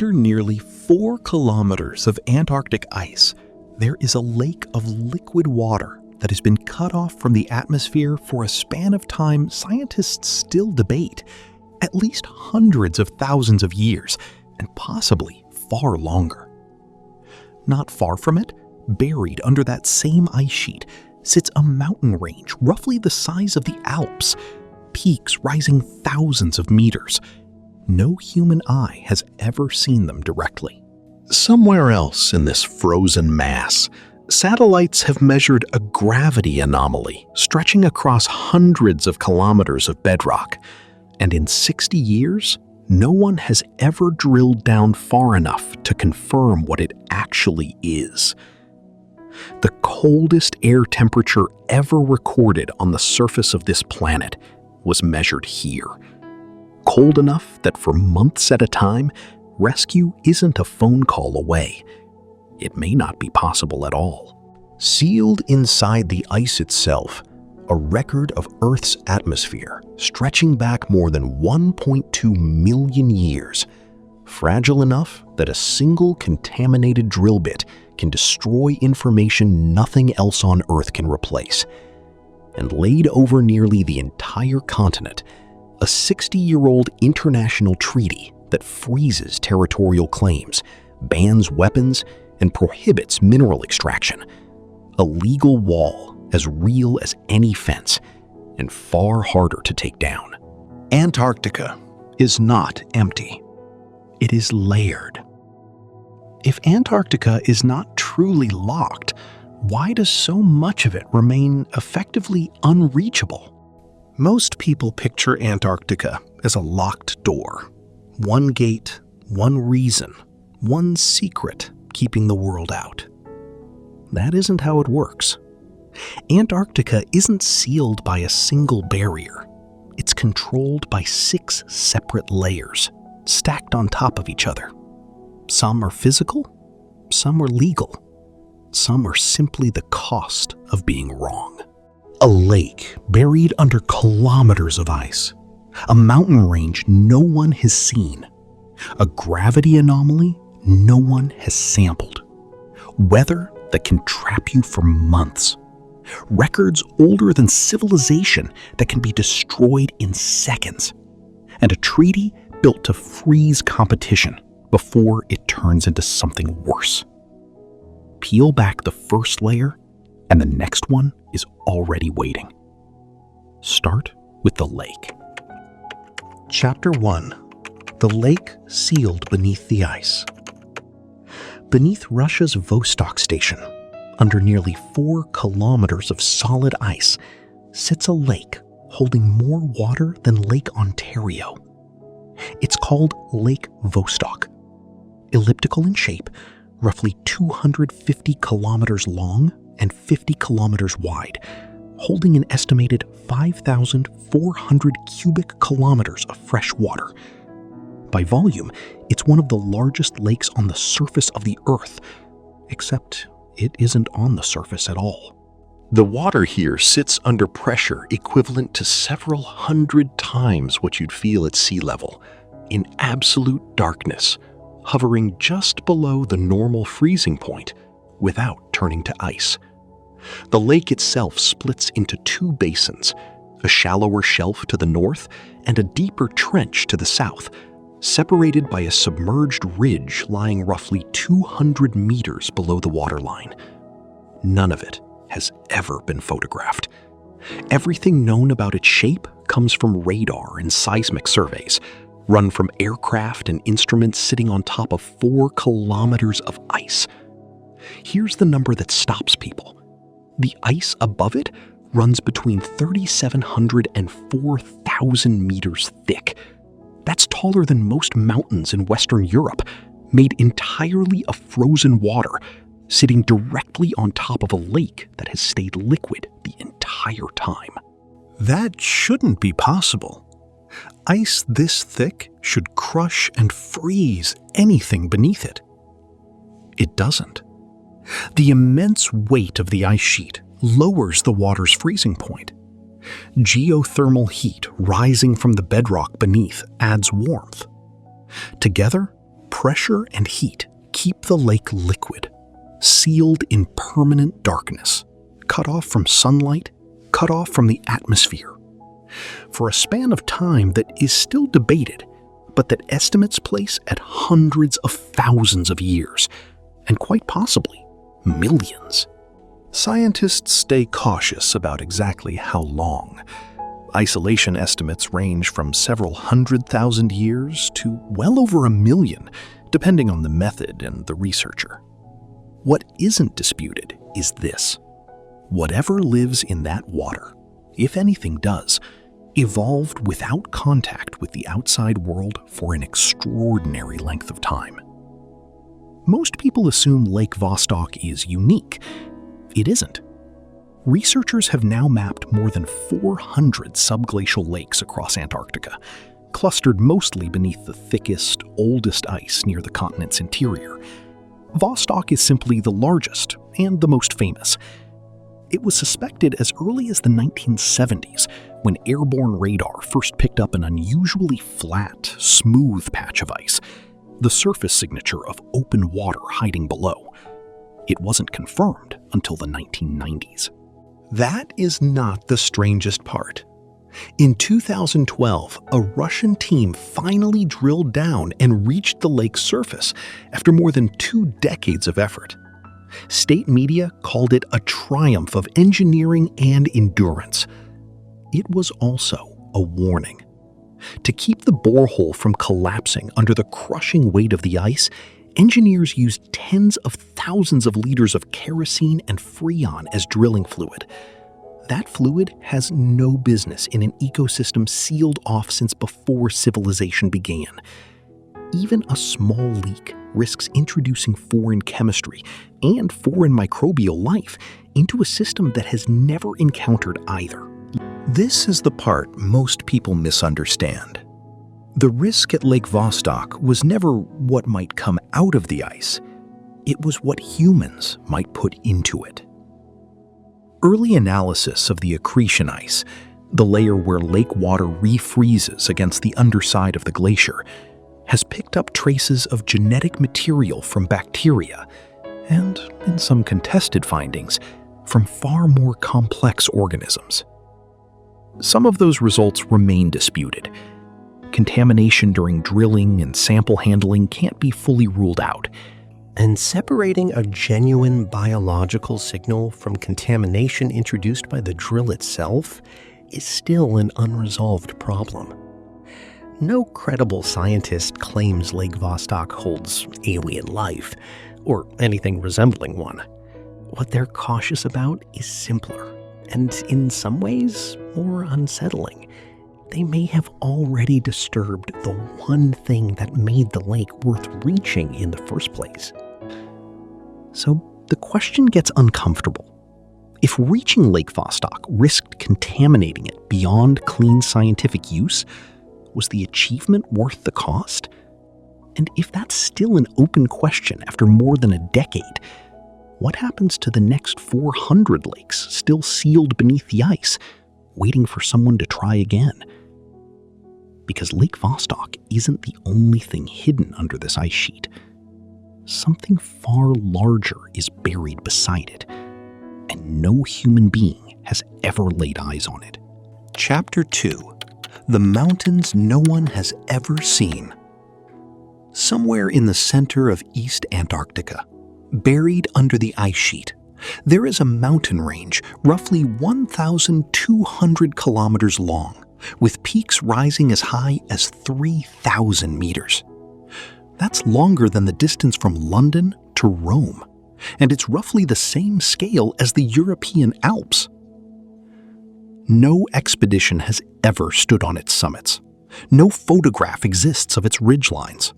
Under nearly 4 kilometers of Antarctic ice, there is a lake of liquid water that has been cut off from the atmosphere for a span of time scientists still debate, at least hundreds of thousands of years, and possibly far longer. Not far from it, buried under that same ice sheet, sits a mountain range roughly the size of the Alps, peaks rising thousands of meters. No human eye has ever seen them directly. Somewhere else in this frozen mass, satellites have measured a gravity anomaly stretching across hundreds of kilometers of bedrock, and in 60 years, no one has ever drilled down far enough to confirm what it actually is. The coldest air temperature ever recorded on the surface of this planet was measured here. Cold enough that for months at a time, rescue isn't a phone call away. It may not be possible at all. Sealed inside the ice itself, a record of Earth's atmosphere stretching back more than 1.2 million years, fragile enough that a single contaminated drill bit can destroy information nothing else on Earth can replace. And laid over nearly the entire continent, a 60-year-old international treaty that freezes territorial claims, bans weapons, and prohibits mineral extraction. A legal wall as real as any fence, and far harder to take down. Antarctica is not empty. It is layered. If Antarctica is not truly locked, why does so much of it remain effectively unreachable? Most people picture Antarctica as a locked door. One gate, one reason, one secret keeping the world out. That isn't how it works. Antarctica isn't sealed by a single barrier. It's controlled by 6 separate layers, stacked on top of each other. Some are physical, some are legal, some are simply the cost of being wrong. A lake buried under kilometers of ice, a mountain range no one has seen, a gravity anomaly no one has sampled, weather that can trap you for months, records older than civilization that can be destroyed in seconds, and a treaty built to freeze competition before it turns into something worse. Peel back the first layer, and the next one is already waiting. Start with the lake. Chapter 1. The lake sealed beneath the ice. Beneath Russia's Vostok station, under nearly 4 kilometers of solid ice, sits a lake holding more water than Lake Ontario. It's called Lake Vostok. Elliptical in shape, roughly 250 kilometers long and 50 kilometers wide, holding an estimated 5,400 cubic kilometers of fresh water. By volume, it's one of the largest lakes on the surface of the Earth, except it isn't on the surface at all. The water here sits under pressure equivalent to several hundred times what you'd feel at sea level, in absolute darkness, hovering just below the normal freezing point without turning to ice. The lake itself splits into 2 basins, a shallower shelf to the north and a deeper trench to the south, separated by a submerged ridge lying roughly 200 meters below the waterline. None of it has ever been photographed. Everything known about its shape comes from radar and seismic surveys, run from aircraft and instruments sitting on top of 4 kilometers of ice. Here's the number that stops people. The ice above it runs between 3,700 and 4,000 meters thick. That's taller than most mountains in Western Europe, made entirely of frozen water, sitting directly on top of a lake that has stayed liquid the entire time. That shouldn't be possible. Ice this thick should crush and freeze anything beneath it. It doesn't. The immense weight of the ice sheet lowers the water's freezing point. Geothermal heat rising from the bedrock beneath adds warmth. Together, Pressure and heat keep the lake liquid, sealed in permanent darkness, cut off from sunlight, cut off from the atmosphere, for a span of time that is still debated, but that estimates place at hundreds of thousands of years, and quite possibly millions. Scientists stay cautious about exactly how long. Isolation estimates range from several 100,000 years to well over 1 million, depending on the method and the researcher. What isn't disputed is this: whatever lives in that water, if anything does, evolved without contact with the outside world for an extraordinary length of time. Most people assume Lake Vostok is unique. It isn't. Researchers have now mapped more than 400 subglacial lakes across Antarctica, clustered mostly beneath the thickest, oldest ice near the continent's interior. Vostok is simply the largest and the most famous. It was suspected as early as the 1970s, when airborne radar first picked up an unusually flat, smooth patch of ice, the surface signature of open water hiding below. It wasn't confirmed until the 1990s. That is not the strangest part. In 2012, a Russian team finally drilled down and reached the lake's surface after more than 2 decades of effort. State media called it a triumph of engineering and endurance. It was also a warning. To keep the borehole from collapsing under the crushing weight of the ice, engineers used tens of thousands of liters of kerosene and freon as drilling fluid. That fluid has no business in an ecosystem sealed off since before civilization began. Even a small leak risks introducing foreign chemistry and foreign microbial life into a system that has never encountered either. This is the part most people misunderstand. The risk at Lake Vostok was never what might come out of the ice. It was what humans might put into it. Early analysis of the accretion ice, the layer where lake water refreezes against the underside of the glacier, has picked up traces of genetic material from bacteria and, in some contested findings, from far more complex organisms. Some of those results remain disputed. Contamination during drilling and sample handling can't be fully ruled out. And separating a genuine biological signal from contamination introduced by the drill itself is still an unresolved problem. No credible scientist claims Lake Vostok holds alien life, or anything resembling one. What they're cautious about is simpler, and in some ways, more unsettling. They may have already disturbed the one thing that made the lake worth reaching in the first place. So the question gets uncomfortable. If reaching Lake Vostok risked contaminating it beyond clean scientific use, was the achievement worth the cost? And if that's still an open question after more than a decade, what happens to the next 400 lakes still sealed beneath the ice, waiting for someone to try again? Because Lake Vostok isn't the only thing hidden under this ice sheet. Something far larger is buried beside it, and no human being has ever laid eyes on it. Chapter 2: The Mountains No One Has Ever Seen. Somewhere in the center of East Antarctica, buried under the ice sheet, there is a mountain range roughly 1,200 kilometers long, with peaks rising as high as 3,000 meters. That's longer than the distance from London to Rome, and it's roughly the same scale as the European Alps. No expedition has ever stood on its summits. No photograph exists of its ridgelines.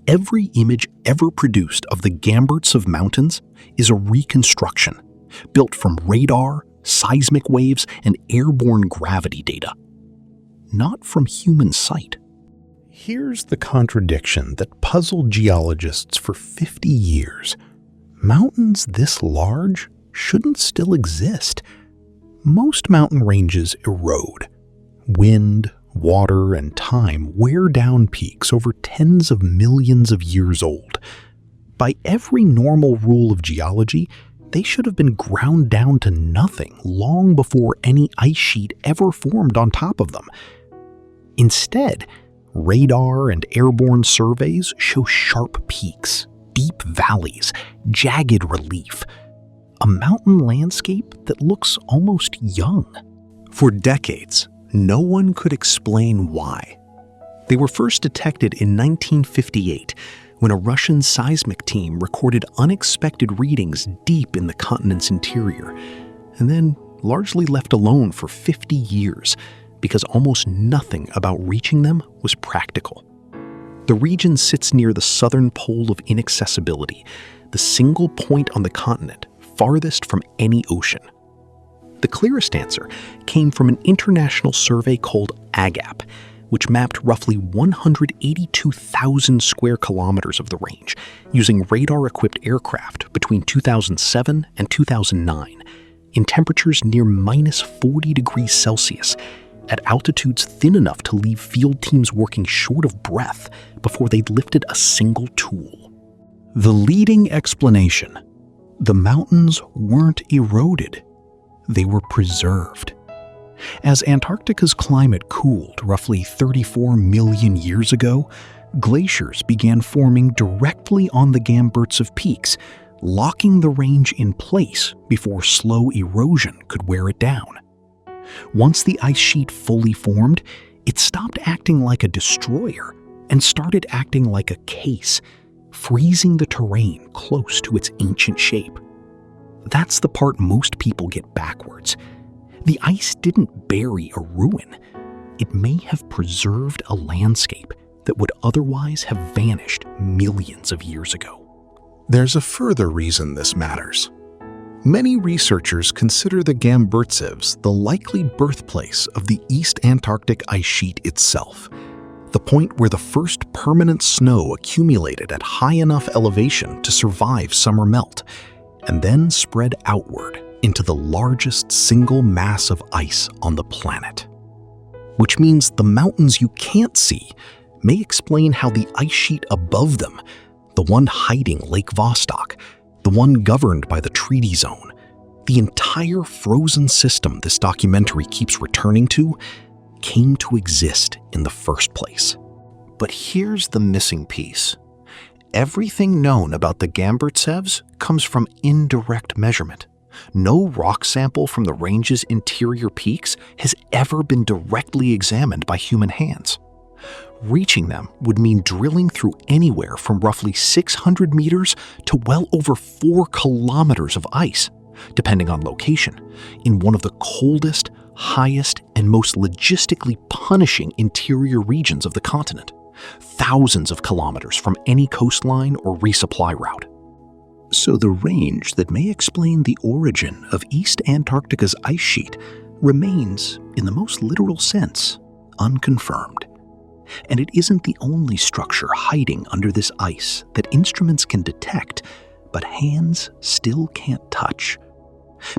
Every image ever produced of the Gamburtsev Mountains is a reconstruction, built from radar, seismic waves, and airborne gravity data, not from human sight. Here's the contradiction that puzzled geologists for 50 years. Mountains this large shouldn't still exist. Most mountain ranges erode. Wind, Water and time wear down peaks over tens of millions of years old. By every normal rule of geology, they should have been ground down to nothing long before any ice sheet ever formed on top of them. Instead, radar and airborne surveys show sharp peaks, deep valleys, jagged relief, a mountain landscape that looks almost young. For decades, no one could explain why. They were first detected in 1958 when a Russian seismic team recorded unexpected readings deep in the continent's interior, and then largely left alone for 50 years because almost nothing about reaching them was practical. The region sits near the southern pole of inaccessibility, the single point on the continent farthest from any ocean. The clearest answer came from an international survey called AGAP, which mapped roughly 182,000 square kilometers of the range using radar-equipped aircraft between 2007 and 2009 in temperatures near minus 40 degrees Celsius at altitudes thin enough to leave field teams working short of breath before they'd lifted a single tool. The leading explanation: the mountains weren't eroded. They were preserved. As Antarctica's climate cooled roughly 34 million years ago, glaciers began forming directly on the Gamburtsev peaks, locking the range in place before slow erosion could wear it down. Once the ice sheet fully formed, it stopped acting like a destroyer and started acting like a case, freezing the terrain close to its ancient shape. That's the part most people get backwards. The ice didn't bury a ruin. It may have preserved a landscape that would otherwise have vanished millions of years ago. There's a further reason this matters. Many researchers consider the Gamburtsevs the likely birthplace of the East Antarctic ice sheet itself, the point where the first permanent snow accumulated at high enough elevation to survive summer melt, and then spread outward into the largest single mass of ice on the planet. Which means the mountains you can't see may explain how the ice sheet above them, the one hiding Lake Vostok, the one governed by the treaty zone, the entire frozen system this documentary keeps returning to, came to exist in the first place. But here's the missing piece. Everything known about the Gamburtsevs comes from indirect measurement. No rock sample from the range's interior peaks has ever been directly examined by human hands. Reaching them would mean drilling through anywhere from roughly 600 meters to well over 4 kilometers of ice, depending on location, in one of the coldest, highest, and most logistically punishing interior regions of the continent, thousands of kilometers from any coastline or resupply route. So the range that may explain the origin of East Antarctica's ice sheet remains, in the most literal sense, unconfirmed. And it isn't the only structure hiding under this ice that instruments can detect, but hands still can't touch.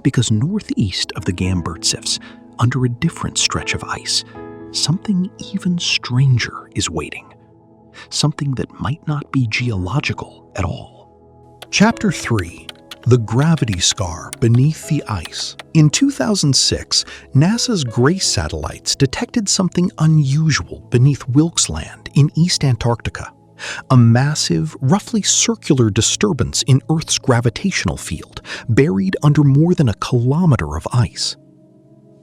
Because northeast of the Gamburtsevs, under a different stretch of ice, something even stranger is waiting. Something that might not be geological at all. Chapter 3. The Gravity Scar Beneath the Ice. In 2006, NASA's GRACE satellites detected something unusual beneath Wilkes Land in East Antarctica. A massive, roughly circular disturbance in Earth's gravitational field, buried under more than a kilometer of ice.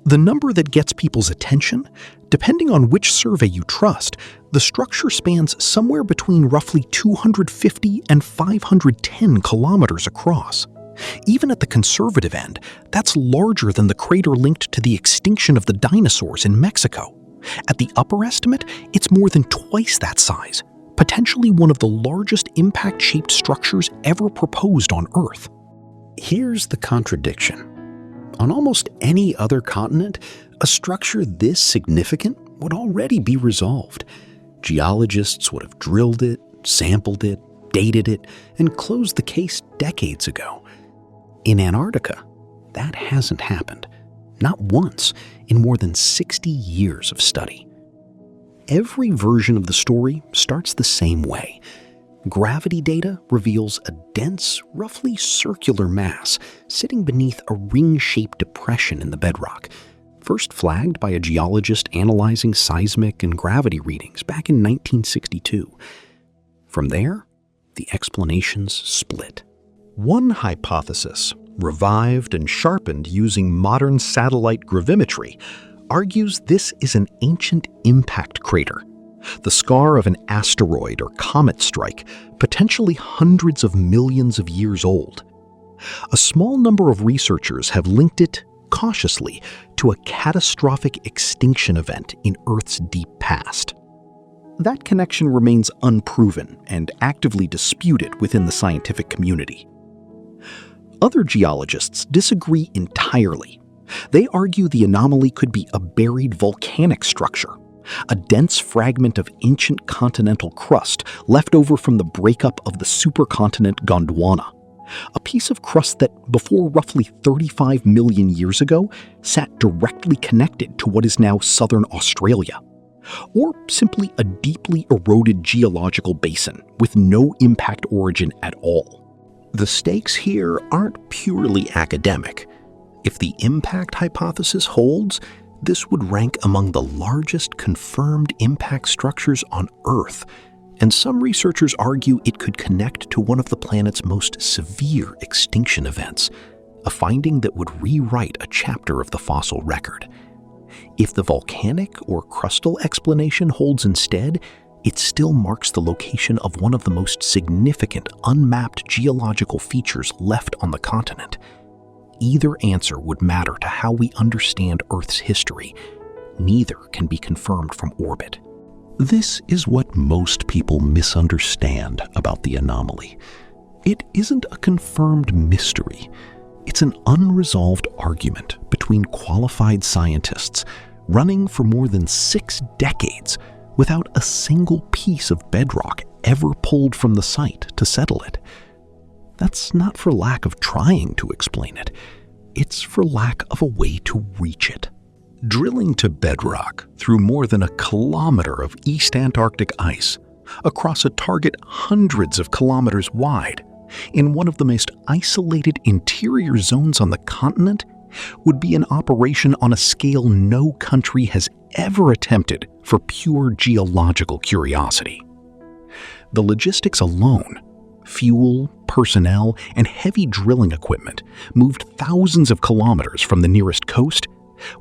The number that gets people's attention? Depending on which survey you trust, the structure spans somewhere between roughly 250 and 510 kilometers across. Even at the conservative end, that's larger than the crater linked to the extinction of the dinosaurs in Mexico. At the upper estimate, it's more than twice that size, potentially one of the largest impact-shaped structures ever proposed on Earth. Here's the contradiction. On almost any other continent, a structure this significant would already be resolved. Geologists would have drilled it, sampled it, dated it, and closed the case decades ago. In Antarctica, that hasn't happened. Not once in more than 60 years of study. every version of the story starts the same way. Gravity data reveals a dense, roughly circular mass sitting beneath a ring-shaped depression in the bedrock, first flagged by a geologist analyzing seismic and gravity readings back in 1962. From there, the explanations split. One hypothesis, revived and sharpened using modern satellite gravimetry, argues this is an ancient impact crater, the scar of an asteroid or comet strike, potentially hundreds of millions of years old. A small number of researchers have linked it, cautiously, to a catastrophic extinction event in Earth's deep past. That connection remains unproven and actively disputed within the scientific community. Other geologists disagree entirely. They argue the anomaly could be a buried volcanic structure, a dense fragment of ancient continental crust left over from the breakup of the supercontinent Gondwana, a piece of crust that, before roughly 35 million years ago, sat directly connected to what is now southern Australia, or simply a deeply eroded geological basin with no impact origin at all. The stakes here aren't purely academic. If the impact hypothesis holds, this would rank among the largest confirmed impact structures on Earth, and some researchers argue it could connect to one of the planet's most severe extinction events, a finding that would rewrite a chapter of the fossil record. If the volcanic or crustal explanation holds instead, it still marks the location of one of the most significant unmapped geological features left on the continent. Either answer would matter to how we understand Earth's history. Neither can be confirmed from orbit. This is what most people misunderstand about the anomaly. It isn't a confirmed mystery. It's an unresolved argument between qualified scientists running for more than 6 decades without a single piece of bedrock ever pulled from the site to settle it. That's not for lack of trying to explain it. It's for lack of a way to reach it. Drilling to bedrock through more than a kilometer of East Antarctic ice, across a target hundreds of kilometers wide, in one of the most isolated interior zones on the continent, would be an operation on a scale no country has ever attempted for pure geological curiosity. The logistics alone, fuel, personnel, and heavy drilling equipment moved thousands of kilometers from the nearest coast,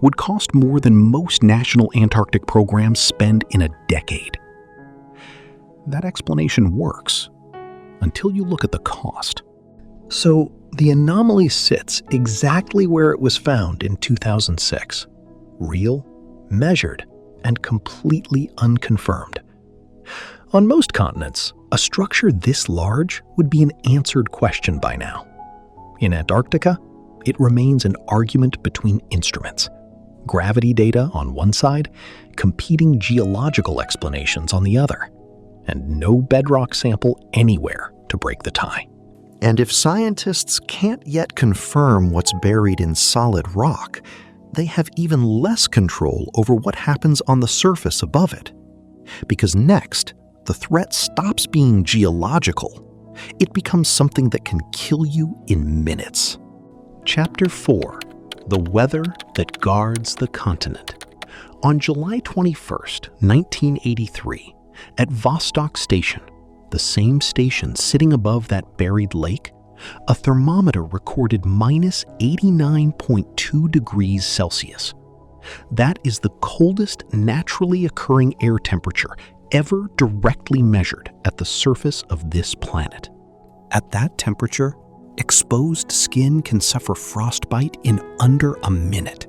would cost more than most national Antarctic programs spend in a decade. That explanation works, until you look at the cost. So, the anomaly sits exactly where it was found in 2006. Real, measured, and completely unconfirmed. On most continents, a structure this large would be an answered question by now. In Antarctica, it remains an argument between instruments. Gravity data on one side, competing geological explanations on the other, and no bedrock sample anywhere to break the tie. And if scientists can't yet confirm what's buried in solid rock, they have even less control over what happens on the surface above it. Because next, the threat stops being geological. It becomes something that can kill you in minutes. Chapter 4: The Weather That Guards the Continent. On July 21st, 1983, at Vostok Station, the same station sitting above that buried lake, a thermometer recorded minus 89.2 degrees Celsius. That is the coldest naturally occurring air temperature ever directly measured at the surface of this planet. At that temperature, exposed skin can suffer frostbite in under a minute.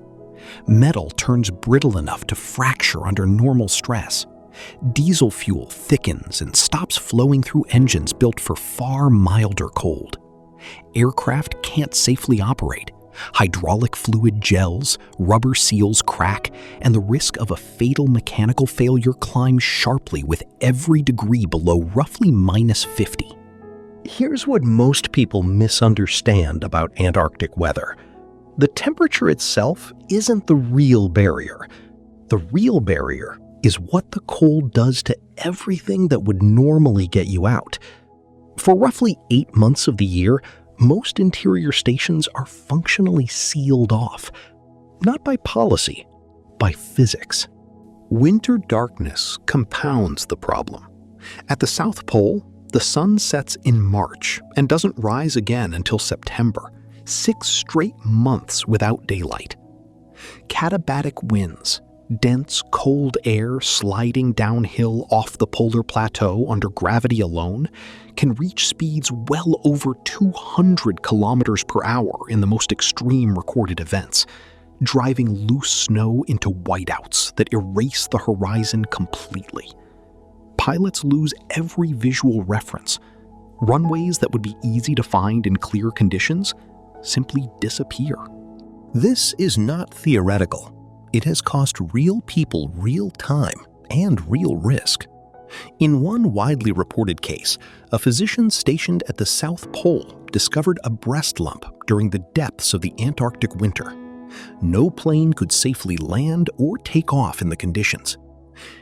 Metal turns brittle enough to fracture under normal stress. Diesel fuel thickens and stops flowing through engines built for far milder cold. Aircraft can't safely operate. Hydraulic fluid gels, rubber seals crack, and the risk of a fatal mechanical failure climbs sharply with every degree below roughly minus 50. Here's what most people misunderstand about Antarctic weather. The temperature itself isn't the real barrier. The real barrier is what the cold does to everything that would normally get you out. For roughly 8 months of the year, most interior stations are functionally sealed off, not by policy, by physics. Winter darkness compounds the problem. At the South Pole, the sun sets in March and doesn't rise again until September, 6 straight months without daylight. Katabatic winds, dense, cold air sliding downhill off the polar plateau under gravity alone, can reach speeds well over 200 kilometers per hour in the most extreme recorded events, driving loose snow into whiteouts that erase the horizon completely. Pilots lose every visual reference. Runways that would be easy to find in clear conditions simply disappear. This is not theoretical. It has cost real people real time and real risk. In one widely reported case, a physician stationed at the South Pole discovered a breast lump during the depths of the Antarctic winter. No plane could safely land or take off in the conditions.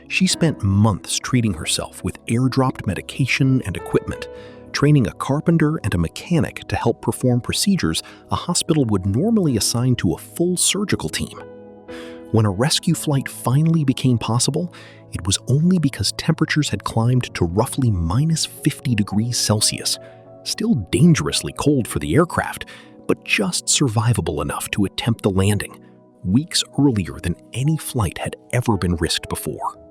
She spent months treating herself with airdropped medication and equipment, training a carpenter and a mechanic to help perform procedures a hospital would normally assign to a full surgical team. When a rescue flight finally became possible, it was only because temperatures had climbed to roughly minus 50 degrees Celsius, still dangerously cold for the aircraft, but just survivable enough to attempt the landing, weeks earlier than any flight had ever been risked before.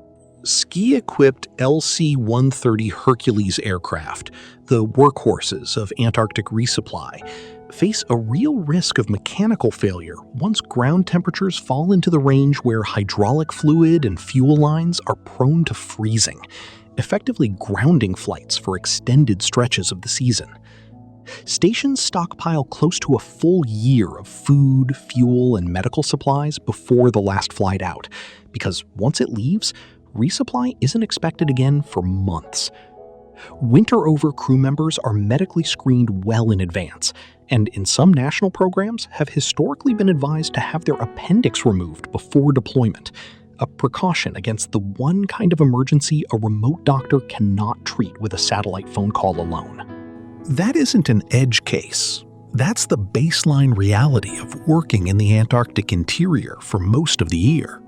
Ski-equipped LC-130 Hercules aircraft, the workhorses of Antarctic resupply, face a real risk of mechanical failure once ground temperatures fall into the range where hydraulic fluid and fuel lines are prone to freezing, effectively grounding flights for extended stretches of the season. Stations stockpile close to a full year of food, fuel, and medical supplies before the last flight out, because once it leaves, resupply isn't expected again for months. Winter-over crew members are medically screened well in advance, and in some national programs have historically been advised to have their appendix removed before deployment, a precaution against the one kind of emergency a remote doctor cannot treat with a satellite phone call alone. That isn't an edge case. That's the baseline reality of working in the Antarctic interior for most of the year.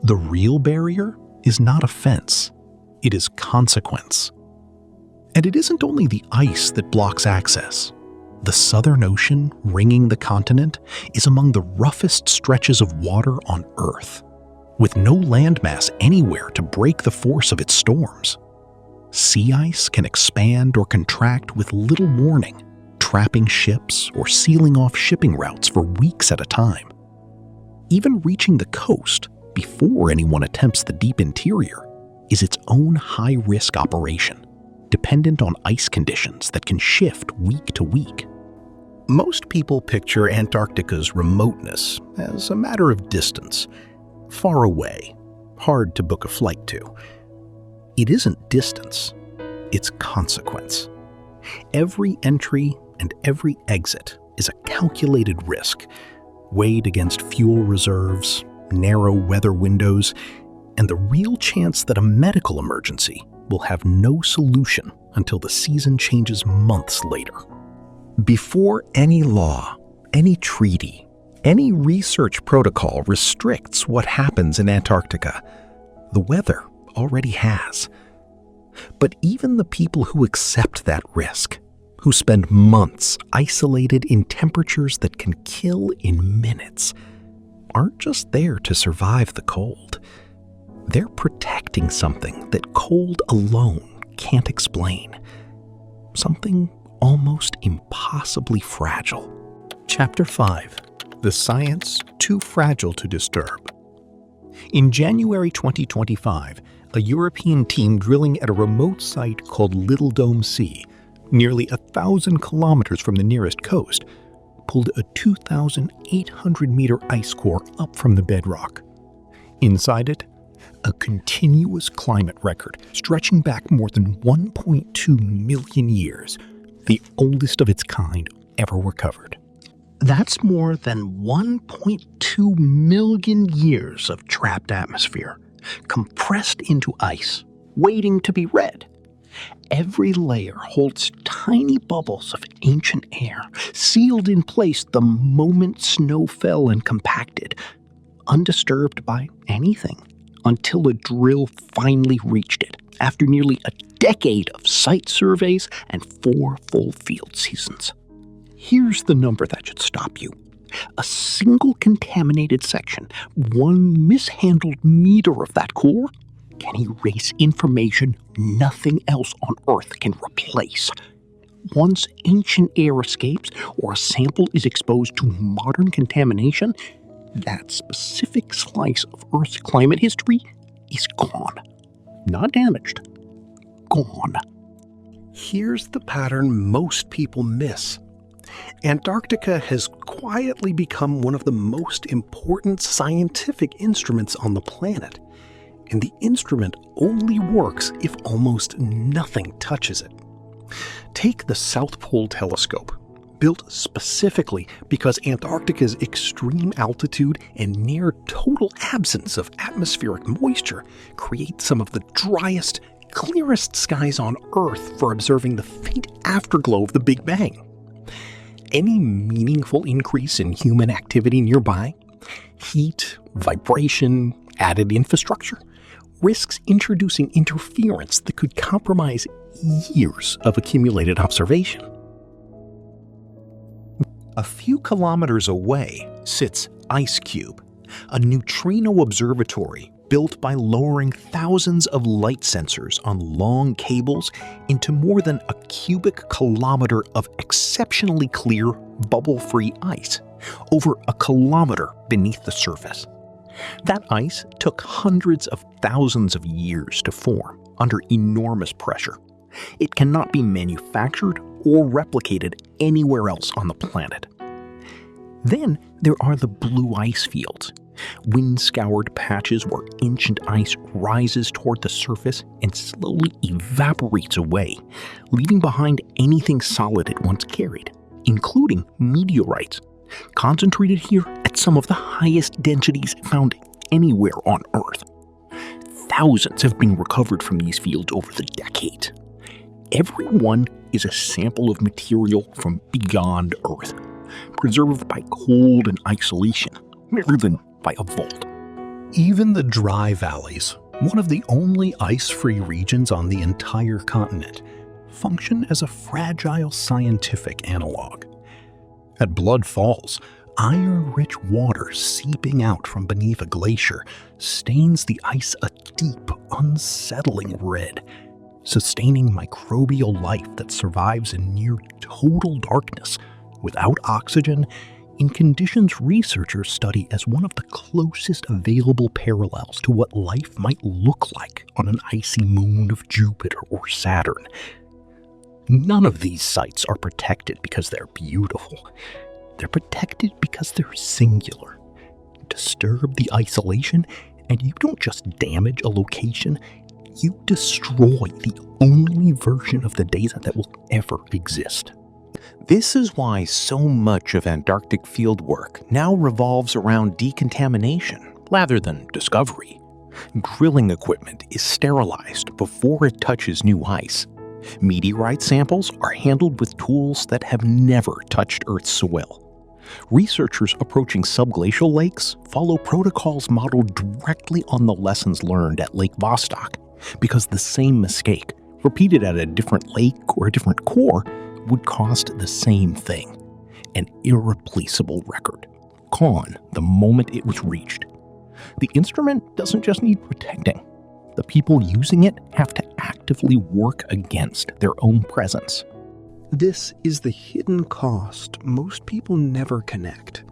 The real barrier is not a fence. It is consequence. And it isn't only the ice that blocks access. The Southern Ocean, ringing the continent, is among the roughest stretches of water on Earth, with no landmass anywhere to break the force of its storms. Sea ice can expand or contract with little warning, trapping ships or sealing off shipping routes for weeks at a time. Even reaching the coast, before anyone attempts the deep interior, is its own high-risk operation, dependent on ice conditions that can shift week to week. Most people picture Antarctica's remoteness as a matter of distance, far away, hard to book a flight to. It isn't distance, it's consequence. Every entry and every exit is a calculated risk, weighed against fuel reserves, narrow weather windows, and the real chance that a medical emergency will have no solution until the season changes months later. Before any law, any treaty, any research protocol restricts what happens in Antarctica, the weather already has. But even the people who accept that risk, who spend months isolated in temperatures that can kill in minutes, aren't just there to survive the cold. They're protecting something that cold alone can't explain. Something almost impossibly fragile. Chapter 5. The Science Too Fragile to Disturb. In January 2025, a European team drilling at a remote site called Little Dome Sea, nearly 1,000 kilometers from the nearest coast, pulled a 2,800-meter ice core up from the bedrock. Inside it, a continuous climate record stretching back more than 1.2 million years, the oldest of its kind ever recovered. That's more than 1.2 million years of trapped atmosphere compressed into ice, waiting to be read. Every layer holds tiny bubbles of ancient air, sealed in place the moment snow fell and compacted, undisturbed by anything, until a drill finally reached it, after nearly a decade of site surveys and 4 full field seasons. Here's the number that should stop you. A single contaminated section, one mishandled meter of that core, can erase information nothing else on Earth can replace. Once ancient air escapes or a sample is exposed to modern contamination, that specific slice of Earth's climate history is gone. Not damaged. Gone. Here's the pattern most people miss. Antarctica has quietly become one of the most important scientific instruments on the planet. And the instrument only works if almost nothing touches it. Take the South Pole Telescope, built specifically because Antarctica's extreme altitude and near total absence of atmospheric moisture create some of the driest, clearest skies on Earth for observing the faint afterglow of the Big Bang. Any meaningful increase in human activity nearby, heat, vibration, added infrastructure, risks introducing interference that could compromise years of accumulated observation. A few kilometers away sits IceCube, a neutrino observatory built by lowering thousands of light sensors on long cables into more than a cubic kilometer of exceptionally clear, bubble-free ice, over a kilometer beneath the surface. That ice took hundreds of thousands of years to form under enormous pressure. It cannot be manufactured or replicated anywhere else on the planet. Then there are the blue ice fields, wind-scoured patches where ancient ice rises toward the surface and slowly evaporates away, leaving behind anything solid it once carried, including meteorites, concentrated here at some of the highest densities found anywhere on Earth. Thousands have been recovered from these fields over the decades. Every one is a sample of material from beyond Earth, preserved by cold and isolation, rather than by a vault. Even the dry valleys, one of the only ice-free regions on the entire continent, function as a fragile scientific analog. At Blood Falls, iron-rich water seeping out from beneath a glacier stains the ice a deep, unsettling red, sustaining microbial life that survives in near total darkness, without oxygen, in conditions researchers study as one of the closest available parallels to what life might look like on an icy moon of Jupiter or Saturn. None of these sites are protected because they're beautiful. They're protected because they're singular. Disturb the isolation, and you don't just damage a location, you destroy the only version of the data that will ever exist. This is why so much of Antarctic fieldwork now revolves around decontamination rather than discovery. Drilling equipment is sterilized before it touches new ice. Meteorite samples are handled with tools that have never touched Earth's soil. Researchers approaching subglacial lakes follow protocols modeled directly on the lessons learned at Lake Vostok, because the same mistake, repeated at a different lake or a different core, would cost the same thing: an irreplaceable record, gone the moment it was reached. The instrument doesn't just need protecting. The people using it have to actively work against their own presence. This is the hidden cost most people never connect.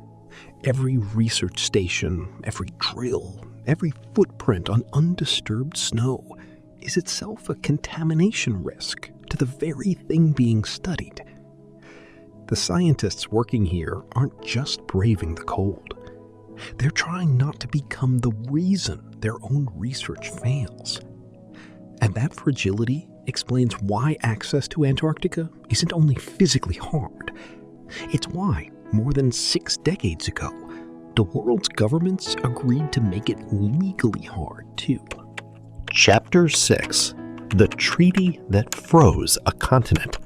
Every research station, every drill, every footprint on undisturbed snow is itself a contamination risk to the very thing being studied. The scientists working here aren't just braving the cold. They're trying not to become the reason their own research fails. And that fragility explains why access to Antarctica isn't only physically hard. It's why, more than 6 decades ago, the world's governments agreed to make it legally hard, too. Chapter 6: The Treaty That Froze a Continent.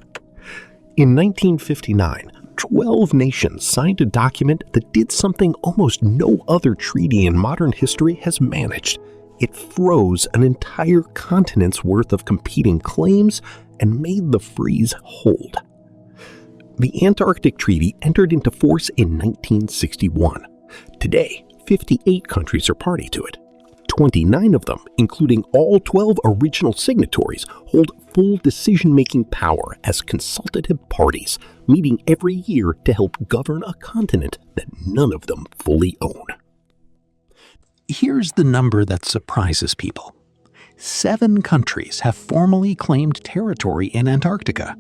In 1959, 12 nations signed a document that did something almost no other treaty in modern history has managed. It froze an entire continent's worth of competing claims and made the freeze hold. The Antarctic Treaty entered into force in 1961. Today, 58 countries are party to it. 29 of them, including all 12 original signatories, hold full decision-making power as consultative parties, meeting every year to help govern a continent that none of them fully own. Here's the number that surprises people. 7 countries have formally claimed territory in Antarctica.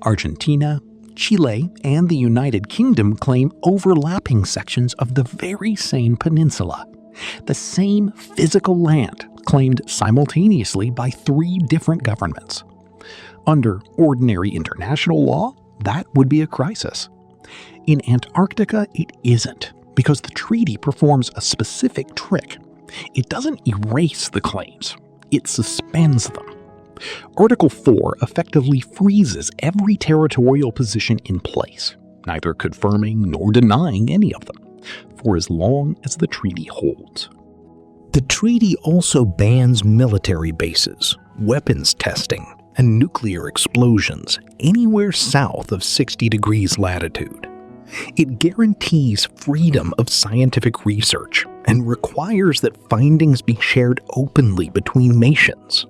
Argentina, Chile, and the United Kingdom claim overlapping sections of the very same peninsula. The same physical land claimed simultaneously by 3 different governments. Under ordinary international law, that would be a crisis. In Antarctica, it isn't, because the treaty performs a specific trick. It doesn't erase the claims, it suspends them. Article 4 effectively freezes every territorial position in place, neither confirming nor denying any of them, for as long as the treaty holds. The treaty also bans military bases, weapons testing, and nuclear explosions anywhere south of 60 degrees latitude. It guarantees freedom of scientific research and requires that findings be shared openly between nations.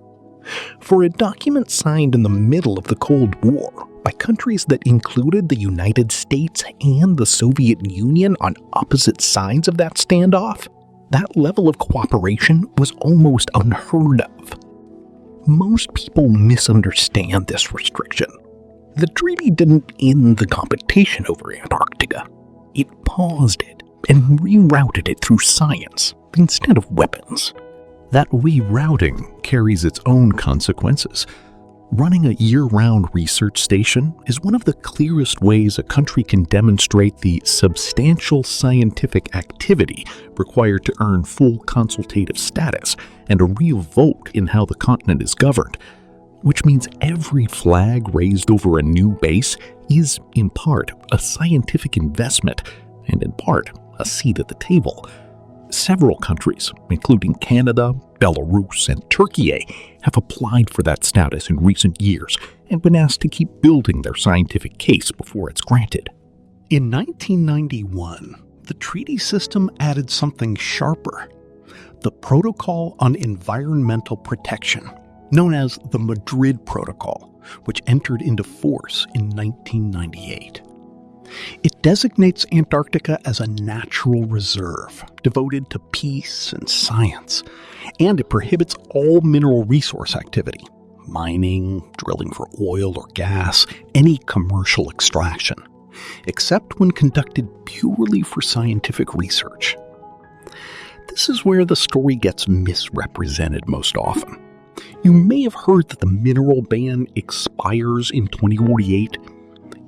For a document signed in the middle of the Cold War by countries that included the United States and the Soviet Union on opposite sides of that standoff, that level of cooperation was almost unheard of. Most people misunderstand this restriction. The treaty didn't end the competition over Antarctica. It paused it and rerouted it through science instead of weapons. That rerouting carries its own consequences. Running a year-round research station is one of the clearest ways a country can demonstrate the substantial scientific activity required to earn full consultative status and a real vote in how the continent is governed, which means every flag raised over a new base is, in part, a scientific investment and, in part, a seat at the table. Several countries, including Canada, Belarus, and Turkey, have applied for that status in recent years and been asked to keep building their scientific case before it's granted. In 1991, the treaty system added something sharper: the Protocol on Environmental Protection, known as the Madrid Protocol, which entered into force in 1998. It designates Antarctica as a natural reserve devoted to peace and science, and it prohibits all mineral resource activity, mining, drilling for oil or gas, any commercial extraction, except when conducted purely for scientific research. This is where the story gets misrepresented most often. You may have heard that the mineral ban expires in 2048.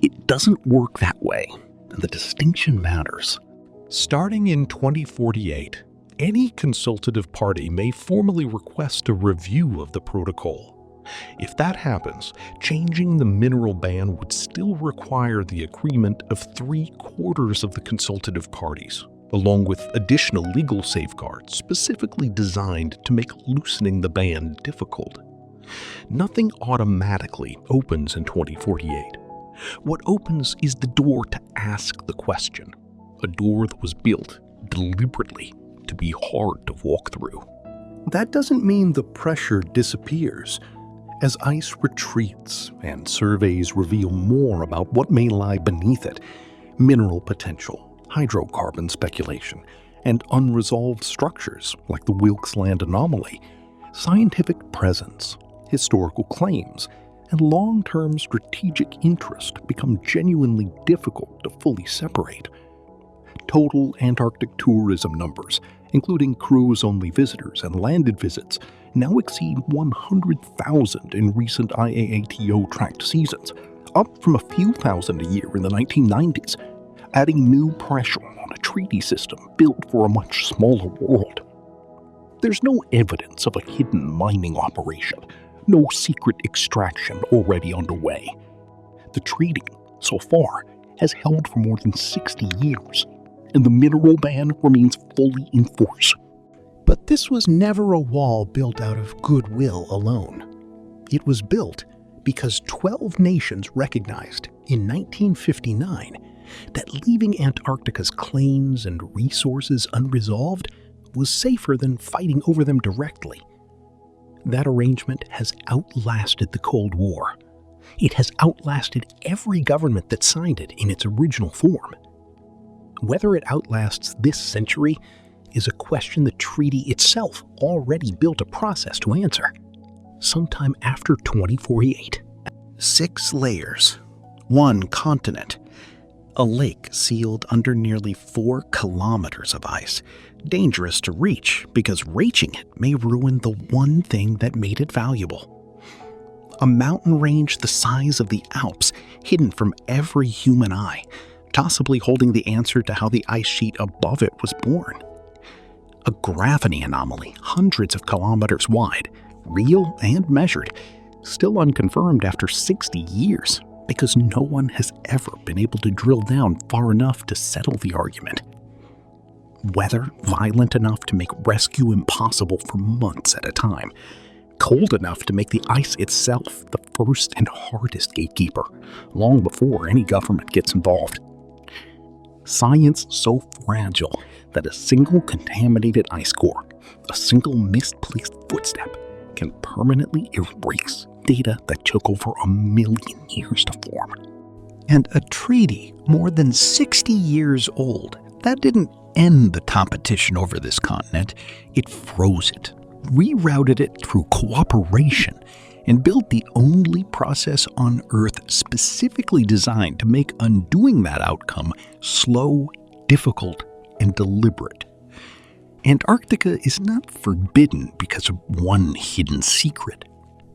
It doesn't work that way, and the distinction matters. Starting in 2048, any consultative party may formally request a review of the protocol. If that happens, changing the mineral ban would still require the agreement of 3/4 of the consultative parties, along with additional legal safeguards specifically designed to make loosening the ban difficult. Nothing automatically opens in 2048. What opens is the door to ask the question, a door that was built deliberately to be hard to walk through. That doesn't mean the pressure disappears. As ice retreats and surveys reveal more about what may lie beneath it, mineral potential, hydrocarbon speculation, and unresolved structures like the Wilkes Land anomaly, scientific presence, historical claims, and long-term strategic interest become genuinely difficult to fully separate. Total Antarctic tourism numbers, including cruise-only visitors and landed visits, now exceed 100,000 in recent IAATO-tracked seasons, up from a few thousand a year in the 1990s, adding new pressure on a treaty system built for a much smaller world. There's no evidence of a hidden mining operation, no secret extraction already underway. The treaty, so far, has held for more than 60 years, and the mineral ban remains fully in force. But this was never a wall built out of goodwill alone. It was built because 12 nations recognized in 1959 that leaving Antarctica's claims and resources unresolved was safer than fighting over them directly. That arrangement has outlasted the Cold War. It has outlasted every government that signed it in its original form. Whether it outlasts this century is a question the treaty itself already built a process to answer, sometime after 2048. 6 layers, 1 continent, a lake sealed under nearly 4 kilometers of ice, dangerous to reach because reaching it may ruin the one thing that made it valuable. A mountain range the size of the Alps, hidden from every human eye, possibly holding the answer to how the ice sheet above it was born. A gravity anomaly hundreds of kilometers wide, real and measured, still unconfirmed after 60 years because no one has ever been able to drill down far enough to settle the argument. Weather violent enough to make rescue impossible for months at a time. Cold enough to make the ice itself the first and hardest gatekeeper, long before any government gets involved. Science so fragile that a single contaminated ice core, a single misplaced footstep, can permanently erase data that took over 1 million years to form. And a treaty more than 60 years old, that didn't end the competition over this continent. It froze it, rerouted it through cooperation, and built the only process on Earth specifically designed to make undoing that outcome slow, difficult, and deliberate. Antarctica is not forbidden because of one hidden secret.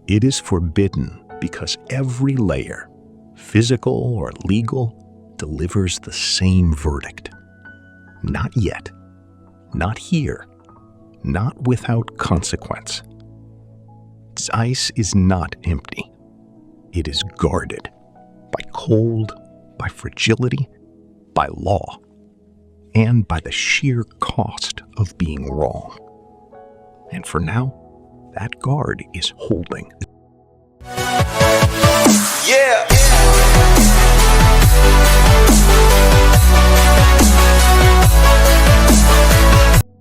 It is forbidden because every layer, physical or legal, delivers the same verdict. Not yet. Not here. Not without consequence. This ice is not empty. It is guarded by cold, by fragility, by law, and by the sheer cost of being wrong. And for now, that guard is holding. Yeah.